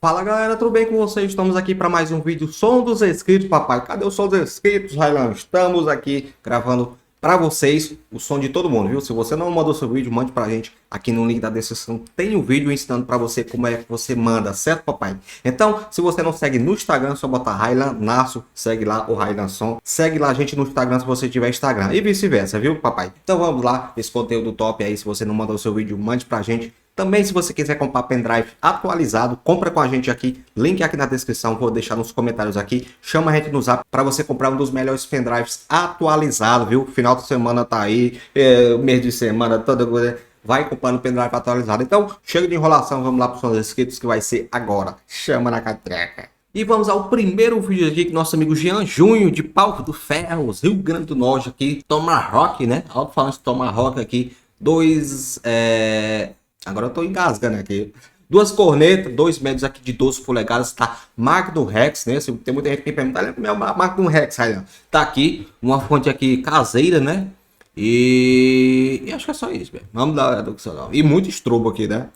Fala galera, tudo bem com vocês? Estamos aqui para mais um vídeo Som dos Inscritos, papai. Cadê o som dos inscritos, Railan? Estamos aqui gravando para vocês o som de todo mundo, viu? Se você não mandou seu vídeo, mande pra gente aqui no link da descrição. Tem um vídeo ensinando para você como é que você manda, certo, papai? Então, se você não segue no Instagram, é só botar Railan Nasso, segue lá o Railan Som. Segue lá a gente no Instagram se você tiver Instagram e vice-versa, viu, papai? Então vamos lá, esse conteúdo top aí. Se você não mandou seu vídeo, mande pra gente. Também, se você quiser comprar pendrive atualizado, compra com a gente aqui. Link aqui na descrição, vou deixar nos comentários aqui. Chama a gente no zap para você comprar um dos melhores pendrives atualizado, viu? Final de semana tá aí, mês de semana, toda coisa. Vai comprando pendrive atualizado. Então, chega de enrolação, vamos lá para os seus inscritos que vai ser agora. Chama na catraca. E vamos ao primeiro vídeo aqui que nosso amigo Jean Junho, de Palco do Ferro, Rio Grande do Norte aqui. Tomahawk, né? Alto-falante Tomahawk aqui. Agora eu tô engasgando aqui. Duas cornetas, 2 metros aqui de 12 polegadas, tá? Magnum Rex, né? Tem muita gente que pergunta, olha meu Magnum Rex, Railan. Tá aqui, uma fonte aqui caseira, né? E acho que é só isso, velho. Vamos dar a educação. E muito estrobo aqui, né?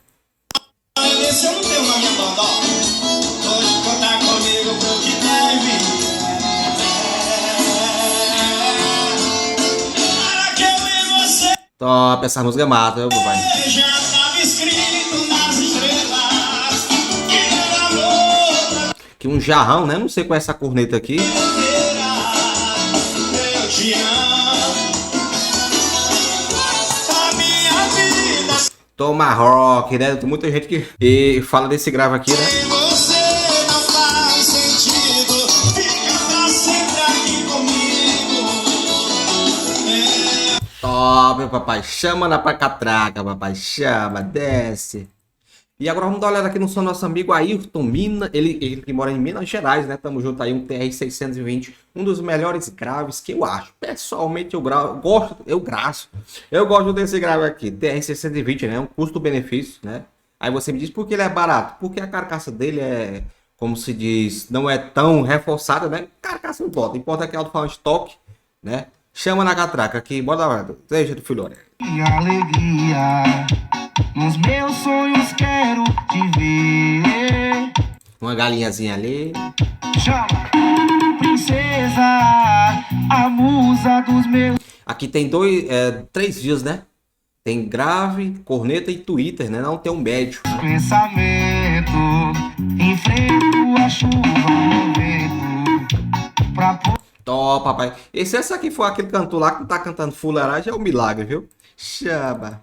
Esse eu não tenho na minha banda, ó. Pode contar comigo pro que deve. Para que eu e você. Top, essa música mata, viu, papai? Já tava escrito nas estrelas que era amor. Aqui um jarrão, né? Não sei qual é essa corneta aqui. Eu te amo. A minha vida Tomahawk, né? Tem muita gente que fala desse grave aqui, né? sem você não faz sentido. Fica pra sempre aqui comigo. Top, papai. Chama na catraca, papai. Chama, desce. E agora vamos dar uma olhada aqui no som do nosso amigo Ayrton Mina. Ele que mora em Minas Gerais, né? Tamo junto aí, um TR-620. Um dos melhores graves que eu acho. Pessoalmente, eu gosto desse grave aqui. TR-620, né? Um custo-benefício, né? Aí você me diz por que ele é barato. Porque a carcaça dele é, como se diz, não é tão reforçada, né? Carcaça não importa. Importa que é alto-falante toque, né? Chama na catraca aqui. Bora lá, deixa do filhone. E alegria, nos meus sonhos quero te ver. Uma galinhazinha ali. Chama, princesa, a musa dos meus. Aqui tem 3 dias, né? Tem grave, corneta e Twitter, né? Não tem um médio. Pensamento, enfrento a chuva no vento. Pra Top, papai. Esse aqui foi aquele cantor lá que tá cantando fuleiragem, é um milagre, viu? Chama.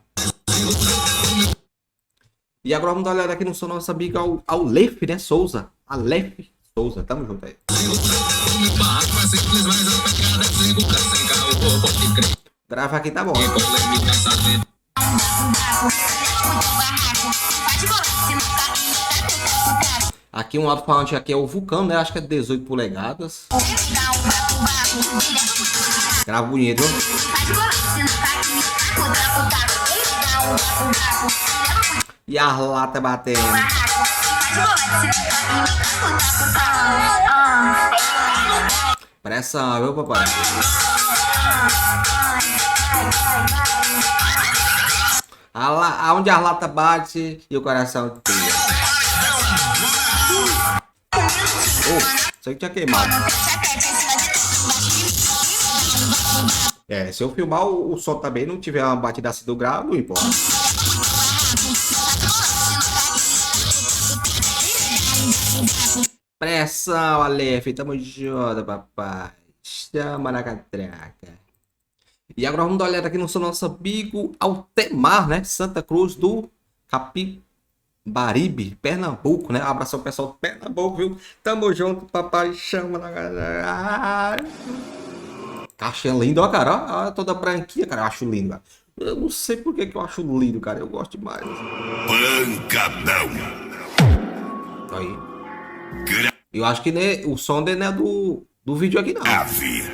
E agora vamos dar uma olhada aqui no som nosso amigo Aleph, né? Souza. Aleph Souza, tamo junto aí. Grava aqui, tá bom. Aqui um alto-falante aqui é o Vulcão, né? Acho que é 18 polegadas. Grava bonito. E a lata batendo. Pressão, viu, papai? Aonde a lata bate e o coração tira. Isso aí tinha queimado. Se eu filmar o som também não tiver uma batida assim do grave, não importa. Pressão, Aleph, tamo junto, papai. Chama na catraca. E agora vamos dar uma olhada aqui no nosso amigo Altemar, né? Santa Cruz do Capibaribe, Pernambuco, né? Abração pessoal do Pernambuco, viu? Tamo junto, papai. Chama na catraca. Caixinha linda, ó, cara. Ó, toda branquinha, cara. Eu acho lindo, cara. Eu não sei por que eu acho lindo, cara. Eu gosto demais. Pancadão. Aí. Eu acho que né, o som dele não é do vídeo aqui, não. Ave.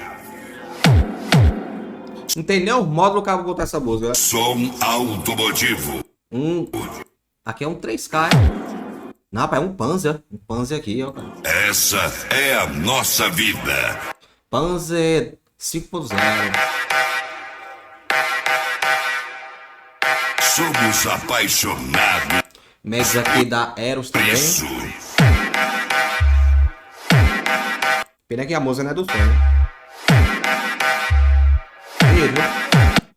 Não tem nem o módulo que eu vou botar essa música, né? Som automotivo. Aqui é um 3K, hein? Não, rapaz, é um Panzer. Um Panzer aqui, ó. Essa é a nossa vida. Panzer 5.0. Somos apaixonados Médios aqui da Eros por também. isso. Pena que a música não é do som, né?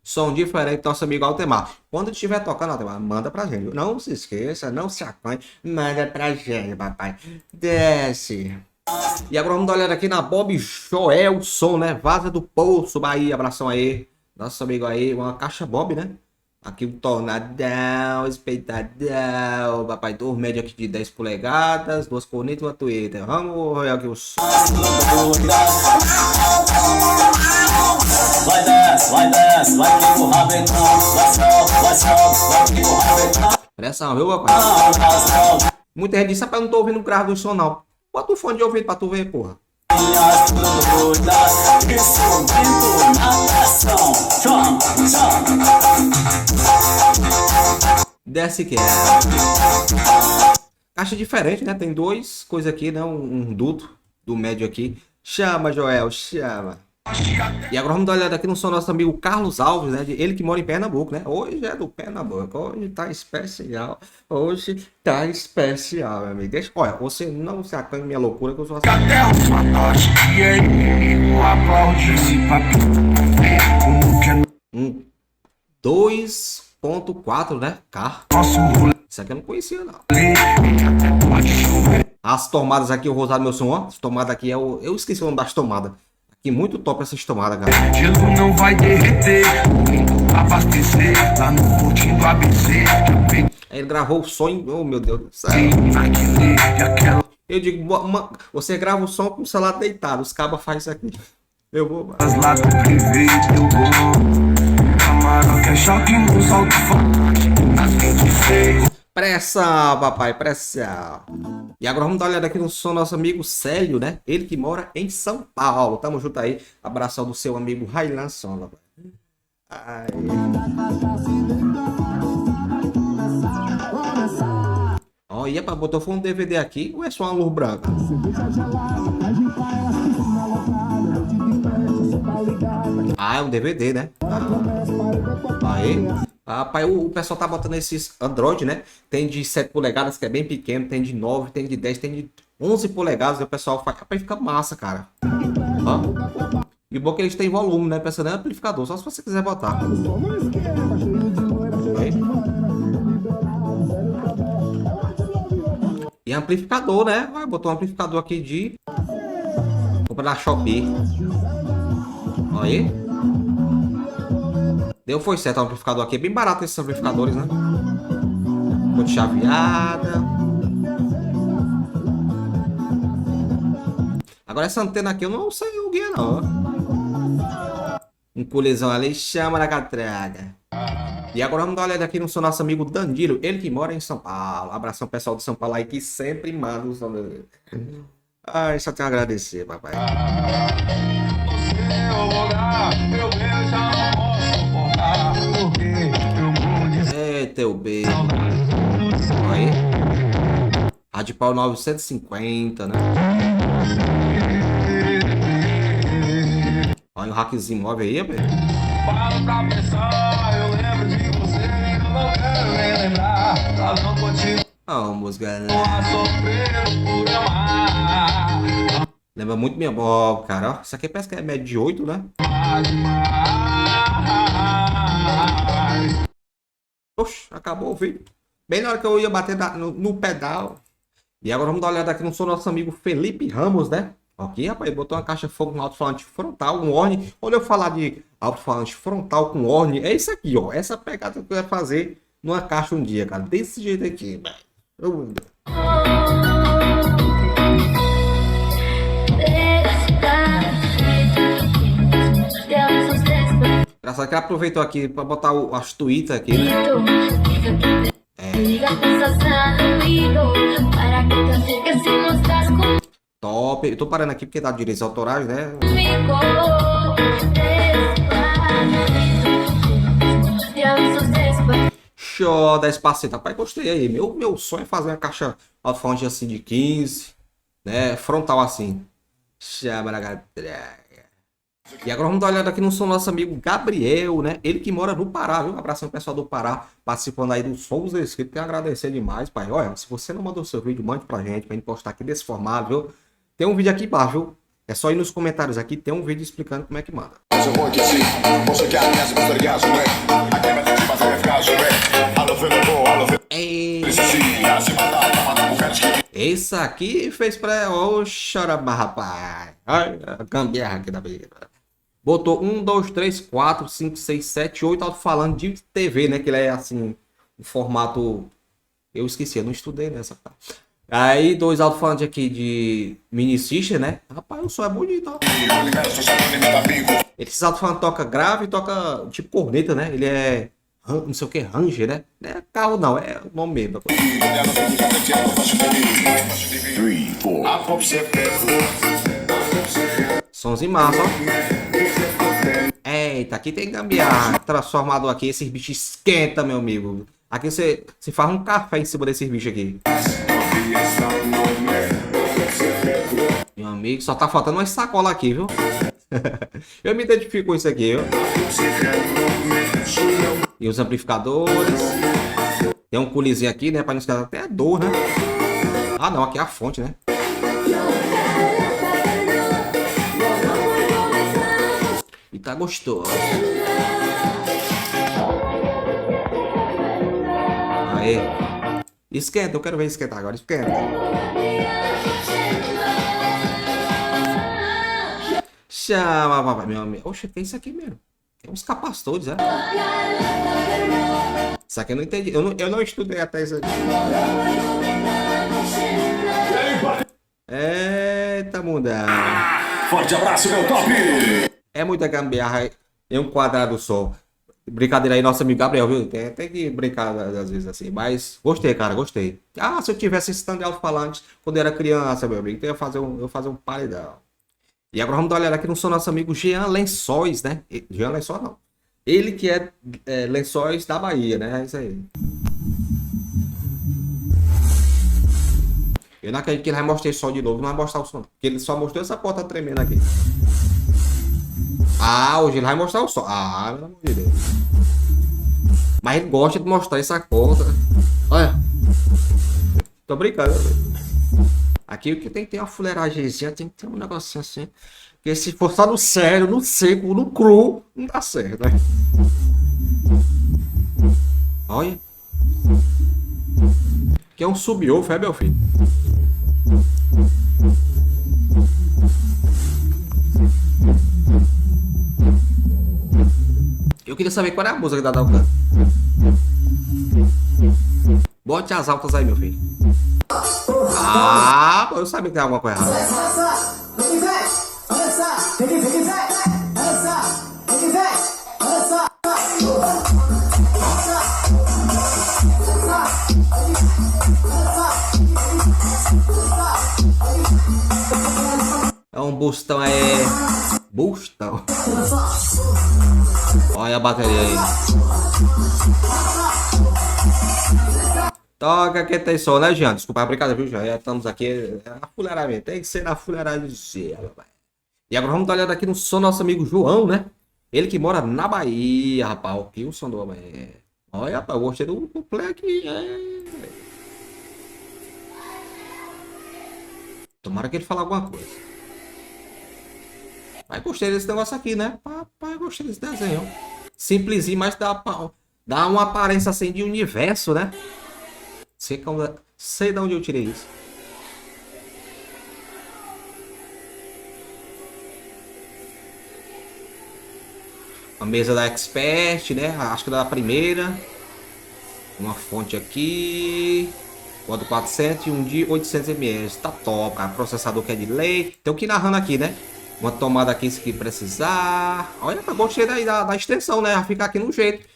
Som diferente do nosso amigo Altemar. Quando estiver tocando, Altemar, manda pra gente. Não se esqueça, não se acanhe. Manda pra gente, papai. Desce. E agora vamos dar uma olhada aqui na Bob Joelson, né? Vaza do Poço, Bahia. Abração aí. Nosso amigo aí. Uma caixa Bob, né? Aqui um tornadão, espeitadão. Papai, dois médio aqui de 10 polegadas. Duas cornetas e uma Twitter. Vamos olhar aqui o som. Vai desce, vai desce, vai que o rabetão. Vai sobe, que o rabetão. Pressão, viu, papai? Muita gente disse, rapaz, eu não tô ouvindo o grave do som, não. Bota o fone de ouvido pra tu ver, porra. Minhas doidas, que subindo na pressão. Chama, chama. Desce que é. Caixa diferente, né? Tem dois coisas aqui, né? Um duto do médio aqui. Chama, Joel, chama. E agora vamos dar uma olhada aqui no som do nosso amigo Carlos Alves, né? Ele que mora em Pernambuco, né? Hoje é do Pernambuco. Hoje tá especial. Hoje tá especial, meu amigo. Deixa... Olha, você não se acanhe minha loucura que eu sou assim. Até o fantoche e aí comigo aplaude esse papo. Como que é 2.4, né? K. nosso rolê? Isso aqui eu não conhecia, não. Pode chover. As tomadas aqui, eu vou usar meu som, ó. As tomadas aqui é o... Eu esqueci o nome das tomadas. Aqui, muito top essas tomadas, galera. Gelo não vai derreter. Abastecer lá no pontinho do ABC. Aí ele gravou o som, oh meu Deus do céu. Naquele e aquela. Eu digo, você grava o som com o celular deitado, os cabas fazem isso aqui. Eu vou. As latas privê deu bom. Camarão que é choque no salto forte. Às 26. Pressão, papai, pressão. E agora vamos dar uma olhada aqui no som do nosso amigo Célio, né? Ele que mora em São Paulo. Tamo junto aí. Abração do seu amigo Railan Som, papai. Ai. Ó, ia pra botar um DVD aqui ou é só uma luz branca? Ah, é um DVD, né? Aí. Rapaz, o pessoal tá botando esses Android, né? Tem de 7 polegadas, que é bem pequeno, tem de 9, tem de 10, tem de 11 polegadas. E o pessoal faz. Rapaz, fica massa, cara. Ó. E o bom é que eles têm volume, né? Pensa nem amplificador, só se você quiser botar. Aí. E amplificador, né? Vai botar um amplificador aqui de... Compra na Shopee. Aí. Deu, foi certo o amplificador aqui. É bem barato esses amplificadores, né? Ficou de chaveada. Agora essa antena aqui eu não sei o que é, não. Um colesão ali, chama na catraga. E agora vamos dar uma olhada aqui no seu nosso amigo Danilo, ele que mora em São Paulo. Abração pessoal de São Paulo aí que sempre manda o som dele. Ai, só tenho a agradecer, papai. É, teu beijo. Aí. Rádio Pau 950, né? Olha o hackzinho móvel aí, velho. Falo pra pensar, eu lembro de você, eu não quero nem lembrar. Pra não continuar Ó, música, né? sofrendo por amar. Lembra muito minha bob, cara. Ó, isso aqui parece que é média de 8, né? Oxe, acabou o vídeo. Bem na hora que eu ia bater no pedal. E agora vamos dar uma olhada aqui no som do nosso amigo Felipe Ramos, né? Aqui, rapaz, botou uma caixa fogo no alto-falante frontal, um Orne. Quando eu falar de alto-falante frontal com Orne, é isso aqui, ó. Essa pegada que eu ia fazer numa caixa um dia, cara. Desse jeito aqui, velho. Engraçado que ela aproveitou aqui pra botar as tweets aqui, né? Top. Eu tô parando aqui porque dá direitos autorais, né? Show, 10%. Rapaz, gostei aí. Meu sonho é fazer uma caixa alto-falante assim de 15, né? Frontal assim. E agora vamos dar uma olhada aqui no som do nosso amigo Gabriel, né? Ele que mora no Pará, viu? Um abração pro pessoal do Pará, participando aí do Som dos Inscritos. Quero agradecer demais, pai. Olha, se você não mandou seu vídeo, mande pra gente postar aqui desse formato, viu? Tem um vídeo aqui embaixo, viu? É só ir nos comentários aqui, tem um vídeo explicando como é que manda. Ei. Esse aqui fez pra... Ô, choraba, rapaz. Olha a gambiarra aqui da vida. Botou 1, 2, 3, 4, 5, 6, 7, 8 alto-falando de TV, né? Que ele é assim, um formato... Eu esqueci, eu não estudei nessa. Aí, 2 alto-falantes aqui de mini system, né? Rapaz, o som é bonito, ó. Esses alto-falantes toca grave e toca tipo corneta, né? Ele é... não sei o que, Ranger, né? Não é carro não, é o nome mesmo. Sonzinho massa, ó. Eita, aqui tem gambiarra. Transformador aqui, esses bichos esquenta, meu amigo. Aqui você faz um café em cima desses bichos aqui. Meu amigo, só tá faltando uma sacola aqui, viu? Eu me identifico com isso aqui, viu? E os amplificadores. Tem um culizinho aqui, né? Pra não esquecer até a dor, né? Ah, não. Aqui é a fonte, né? E tá gostoso. Aê. Esquenta. Eu quero ver esquentar agora. Esquenta. Chama, papai, meu amigo. Oxe, tem isso aqui mesmo. Tem uns capacitores, né? Isso aqui eu não entendi. Eu não estudei até isso aqui. Eita, mundão. Forte abraço, meu top! É muita gambiarra em um quadrado só. Brincadeira aí, nosso amigo Gabriel, viu? Tem que brincar às vezes assim. Mas gostei, cara, gostei. Ah, se eu tivesse esse tanto de alto-falante quando eu era criança, meu amigo, então eu ia fazer um paredão. E agora vamos dar uma olhada aqui no som do nosso amigo Jean Lençóis, né? Jean Lençóis não. Ele que é Lençóis da Bahia, né? É isso aí. Eu não acredito que ele vai mostrar o som de novo, não vai mostrar o som. Porque ele só mostrou essa porta tremendo aqui. Ah, hoje ele vai mostrar o som. Ah, pelo amor de Deus. Mas ele gosta de mostrar essa porta. Olha. Tô brincando. Aqui o que tem que ter uma fuleiragemzinha, tem que ter um negocinho assim. Porque se for só no sério, no seco, no cru, não dá certo, né? Olha. Que é um subwoofer, meu filho. Eu queria saber qual é a música da Dalcan. Bote as altas aí, meu filho. Ah, eu sabia que tem alguma coisa errada. É um bustão, bustão. Olha a bateria aí. Toca que tem som, né, Jean? Desculpa a brincadeira, viu, Jean? Já estamos aqui na fuleiragem. Tem que ser na fuleiragem. E agora vamos dar uma olhada aqui no som do nosso amigo João, né? Ele que mora na Bahia, rapaz. Aqui o som do homem. Olha, rapaz, eu gostei do play aqui. Tomara que ele fale alguma coisa. Mas gostei desse negócio aqui, né? Papai, gostei desse desenho. Simplesinho, mas dá uma aparência assim de universo, né? Sei de onde eu tirei isso. A mesa da Expert, né? Acho que da primeira. Uma fonte aqui. Modo 400 e um de 800 ml. Tá top, cara. Processador que é de lei. Tem o que narrando aqui, né? Uma tomada aqui se precisar. Olha, gostei da extensão, né? Vai ficar aqui no jeito.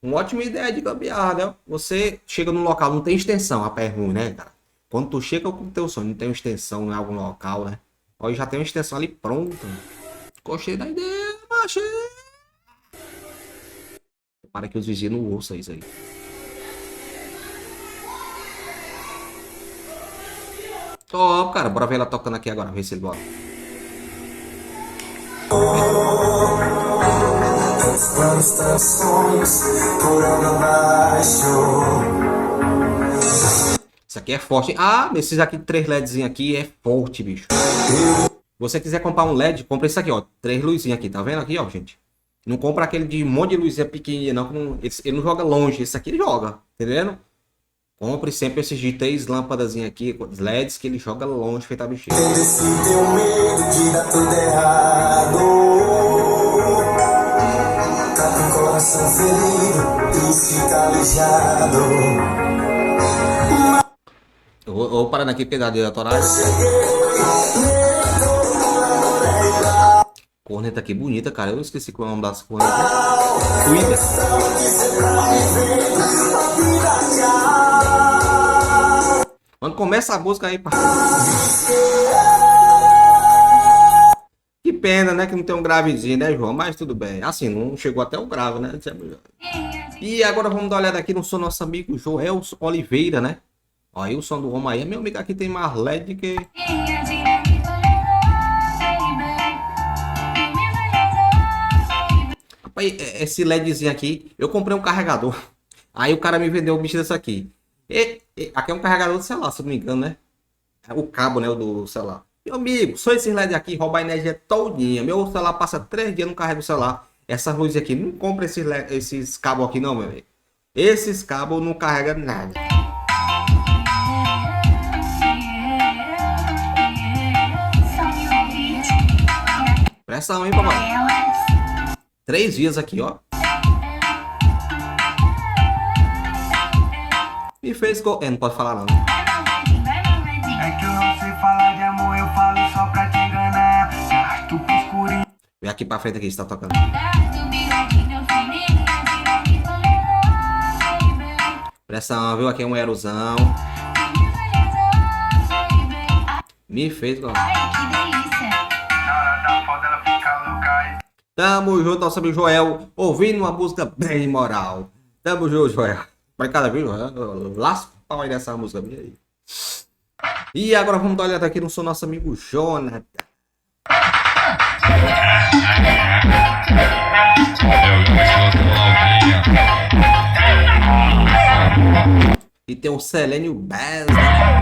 Uma ótima ideia de gambiarra, né? Você chega num local, não tem extensão, a pé é ruim, né, cara? Quando tu chega com o teu som, não tem uma extensão em algum local, né? Olha, já tem uma extensão ali pronta. Gostei da ideia, macho. Para que os vizinhos não ouçam isso aí. Top, cara. Bora ver ela tocando aqui agora. Ver se ele bora. Planos, tantos sonhos, por água abaixo. Isso aqui é forte, hein? Ah, esses aqui, 3 LEDzinhos aqui é forte, bicho. Você quiser comprar um LED, compra esse aqui, ó. 3 luzinhas aqui, tá vendo aqui, ó, gente? Não compra aquele de um monte de luzinha pequenininha, não. Que não ele não joga longe. Esse aqui ele joga, entendendo? Compre sempre esses de 3 lâmpadas aqui, LEDs, que ele joga longe, feita bexiga. Entende esse teu medo de dar tudo errado. Tá com o coração ferido, triste, calejado. Eu vou parando aqui pedadeira atoral. Corneta aqui bonita, cara. Eu esqueci qual é o nome das cornetas. Cuida. Quando começa a música aí, pá. Que pena, né? Que não tem um gravezinho, né, João? Mas tudo bem. Assim, não chegou até o grave, né? E agora vamos dar uma olhada aqui no som do nosso amigo Joel Oliveira, né? Ó, aí o som do homem aí. Meu amigo aqui tem mais LED que... Rapaz, esse LEDzinho aqui, eu comprei um carregador. Aí o cara me vendeu um bicho desse aqui. Aqui é um carregador de celular, se não me engano, né? O cabo, né? O do celular. Meu amigo, só esses LED aqui rouba a energia todinha. Meu celular passa 3 dias, não carrega o celular. Essas luzes aqui, não compra esses cabos aqui não, meu amigo. Esses cabos não carregam nada. Pressão, hein, papai? 3 dias aqui, ó. Me fez... não pode falar não. É que eu não sei falar de amor, eu falo só pra te enganar. Tu pro escurinho. Vem aqui pra frente aqui, você tá tocando. Pressão, viu? Aqui é um erosão. Me fez... Na hora da foda ela fica louca. Tamo junto, nosso amigo Joel, ouvindo uma música bem moral. Tamo junto, Joel. Pra cada vez, Joel, lasca o pau aí dessa música minha aí. E agora vamos dar uma olhada aqui no som do nosso amigo Jonathan. E tem o Selênio Bass, né?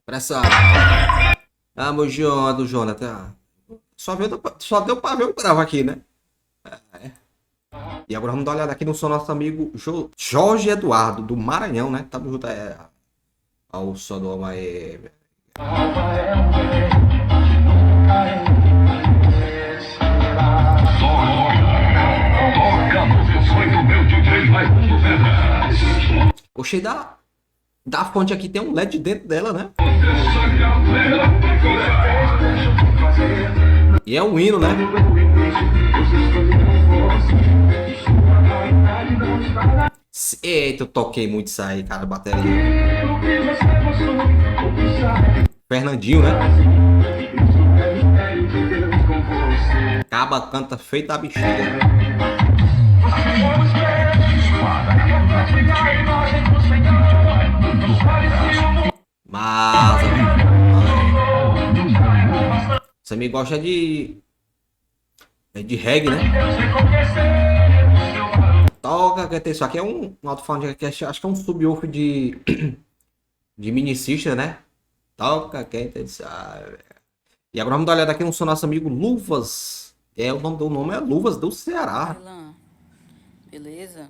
Pressão. Vamos junto, Jonathan. Só deu pra ver o gravo aqui, né? E agora vamos dar uma olhada aqui no som do nosso amigo Jorge Eduardo, do Maranhão, né? Tamo junto ao som do homem aí. Gostei da fonte aqui, tem um LED dentro dela, né? E é um hino, né? Eita, eu toquei muito isso aí, cara, bateria. Fernandinho, né? Caba canta feita a bexiga. Mas você me gosta de reggae, né? Toca, quer ter isso aqui é um alto-falante que acho que é um subwoofer de mini system, né? Toca, quer ter isso. E agora vamos dar uma olhada aqui no seu nosso amigo Luvas. O nome do nome é Luvas do Ceará. Alan, beleza?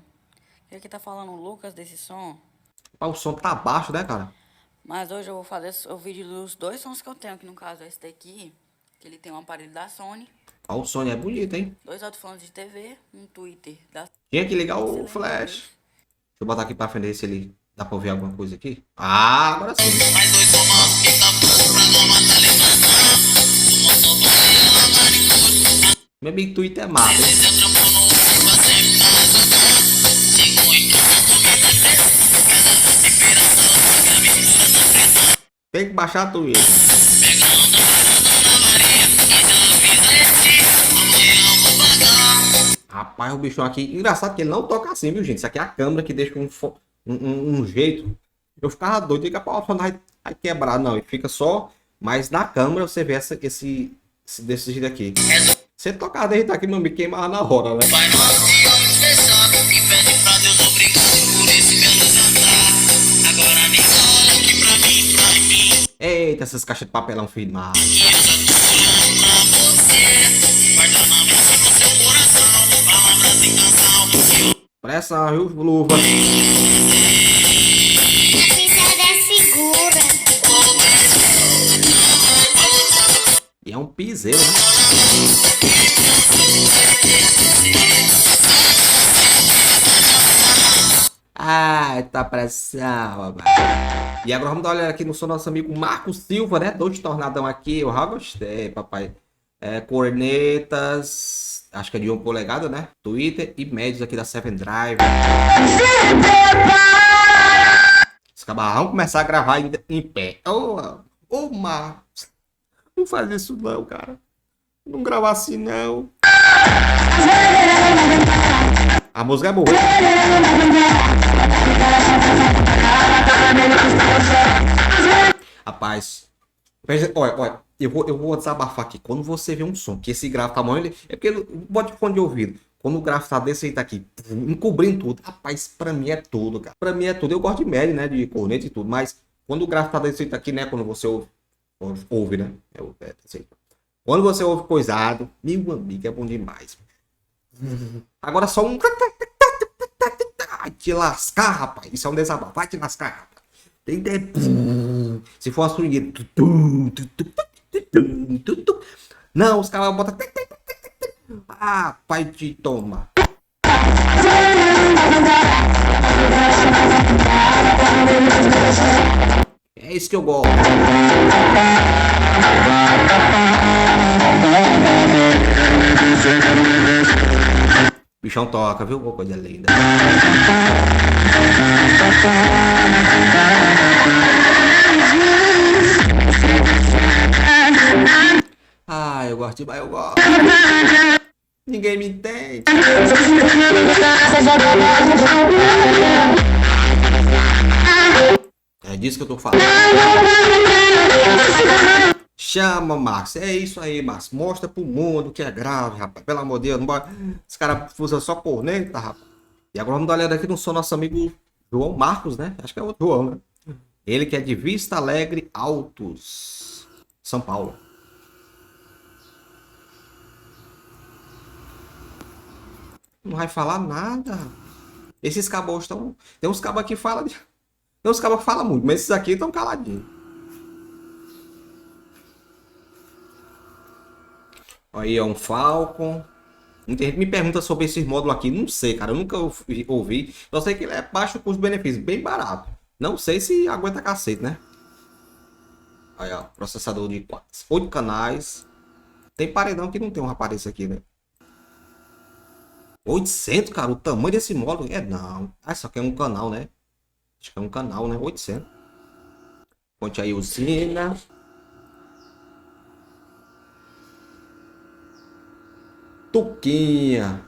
Quem que tá falando, Lucas, desse som? O som tá baixo, né, cara? Mas hoje eu vou fazer o vídeo dos 2 sons que eu tenho, que no caso é esse daqui, que ele tem um aparelho da Sony, O som é bonito, hein? 2 alto-falantes de TV, um Twitter da... Tinha que ligar o flash. Deixa eu botar aqui pra frente ver se ele dá pra ouvir alguma coisa aqui. Ah, agora sim. Meu amigo Twitter é mato, hein? Tem que baixar a Twitter. Rapaz. Rapaz, o bichão aqui. Engraçado que ele não toca assim, viu, gente? Isso aqui é a câmera que deixa um jeito. Eu ficava doido, diga pra vai quebrar. Não, ele fica só. Mas na câmera você vê esse desse jeito aqui. Você tocar dentro aqui, meu amigo, queimava na hora, né? Pai nosso de olhos fechados, que pede pra Deus obrigado por esse meu jantar. Agora nem olha aqui pra mim. Eita, essas caixas de papelão firmadas. E eu já tô olhando pra você, guardando a mente no seu coração, palavras em canção. Pressa, viu, luva? A princesa é segura. E é um piseiro, né? Ai, tá pressão, rapaz. E agora vamos dar uma olhada aqui no seu nosso amigo Marco Silva, né? Dois tornadão aqui, eu já gostei, papai. Cornetas, acho que é de 1 polegada, né? Twitter e médios aqui da Seven Drive. Os caras vão começar a gravar em pé. Ô, Marcos, não faz isso não, cara. Não gravar assim, não. A música é boa. Rapaz, olha, eu vou desabafar aqui. Quando você vê um som, que esse grave tamanho, é porque bote fone de ouvido. Quando o grave tá desse aí, tá aqui, encobrindo tudo. Rapaz, pra mim é tudo, cara. Pra mim é tudo. Eu gosto de média, né, de corneta e tudo, mas quando o grave tá desse aí, tá aqui, né, quando você ouve, né. Quando você ouve coisado, meu amigo, é bom demais. Agora só um... Vai te lascar, rapaz. Isso é um desabafo. Vai te lascar, rapaz. Se for uma swingueira. Não, os caras botam... Ah, pai te toma. É isso que eu gosto. Bichão toca, viu? Oh, coisa linda. Ah, eu gosto demais, eu gosto. Ninguém me entende. É disso que eu tô falando. Chama, Marcos. É isso aí, Marcos. Mostra pro mundo que é grave, rapaz. Pelo amor de Deus. Não pode... Os caras usam só corneta, rapaz. E agora vamos dar uma olhada aqui no som nosso amigo João Marcos, né? Acho que é outro João, né? Ele que é de Vista Alegre Altos, São Paulo. Não vai falar nada. Esses cabos estão... Tem uns cabos aqui que falam... Tem uns cabos que falam muito, mas esses aqui estão caladinhos. Aí é um Falcon. Muita gente me pergunta sobre esses módulos aqui. Não sei, cara. Eu nunca ouvi. Eu sei que ele é baixo custo-benefício. Bem barato. Não sei se aguenta cacete, né? Aí, ó. Processador de 8 canais. Tem paredão que não tem um rapaz aqui, né? 800, cara. O tamanho desse módulo. É, não. Ah, só que é um canal, né? Acho que é um canal, né? 800. Ponte aí usina. Tuquinha.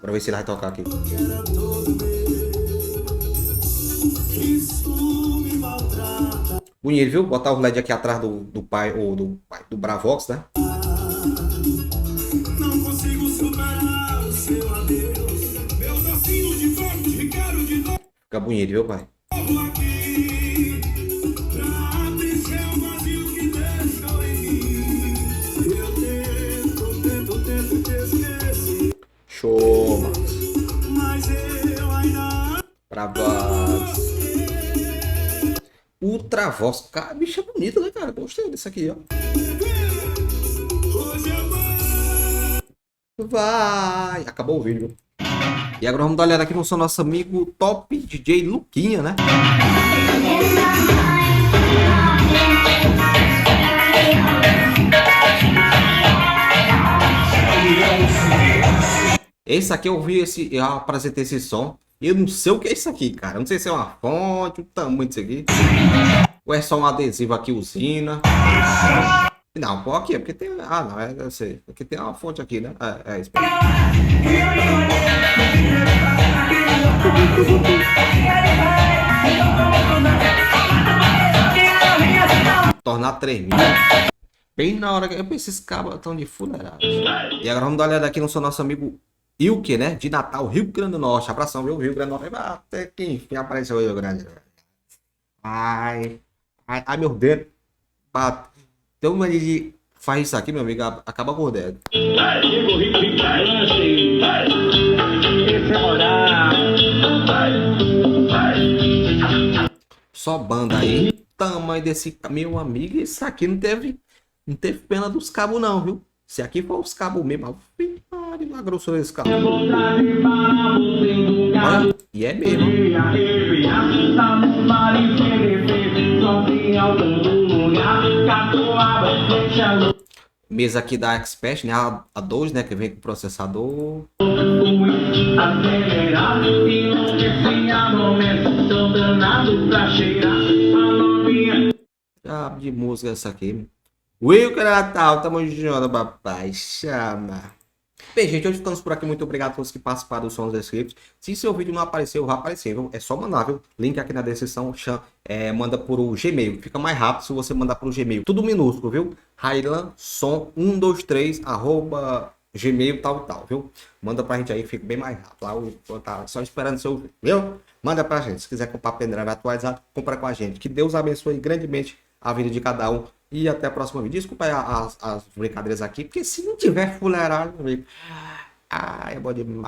Pra ver se ele vai tocar aqui. Bonito, viu? Botar o LED aqui atrás do pai ou do Bravox, né? Não consigo superar o seu adeus. Meus ossinhos de forte, quero de novo Fica bonito, viu, pai? aqui. Pra preencher o vazio que deixou em mim. Eu tento te esquecer. Show, mano. Mas eu ainda Bravox. Ultravox. Cara, bicho é bonito, né, cara? Gostei desse aqui, ó. hoje eu vou. Vai! Acabou o vídeo. E agora vamos dar uma olhada aqui no seu nosso amigo Top DJ Luquinha, né? Esse aqui eu apresentei esse som. Eu não sei o que é isso aqui, cara. Eu não sei se é uma fonte, o tamanho disso aqui. Ou é só um adesivo aqui, usina. Não, pô, aqui, é porque tem. Ah, não, eu sei. Aqui tem uma fonte aqui, né? É isso. Tornar 3.000. Bem na hora que eu pensei, esses cabos estão de fuleiragem. E agora vamos dar uma olhada aqui no seu nosso amigo Ilke, né? De Natal, Rio Grande do Norte. Abração, viu? Rio Grande do Norte. Até que enfim apareceu o Rio Grande. Ai, meu dedo. Tem uma de faz isso aqui, meu amigo, acaba com o dedo. Só banda aí. Tamanho desse. Meu amigo, isso aqui não teve pena dos cabos, não, viu? Se aqui for os cabos mesmo, olha a grossura desse cabo. Olha, e é mesmo. Mesa aqui da Expert, né? A 2, né? Que vem com processador. Ah, de música essa aqui. Will Natal, tamo junto, papai. Chama. Bem, gente, hoje ficamos por aqui. Muito obrigado a todos que participaram do Som dos Inscritos. Se seu vídeo não apareceu, vai aparecer, viu? É só mandar, viu? Link aqui na descrição. Manda por o Gmail. Fica mais rápido se você mandar pro Gmail. Tudo minúsculo, viu? railansom123 @gmail tal, viu? Manda pra gente aí, fica bem mais rápido. Lá eu tá só esperando seu vídeo, viu? Manda pra gente. Se quiser comprar pendrive atualizado, compra com a gente. Que Deus abençoe grandemente a vida de cada um. E até a próxima vídeo. Desculpa aí as brincadeiras aqui, porque se não tiver fuleiragem, amigo, é bom demais.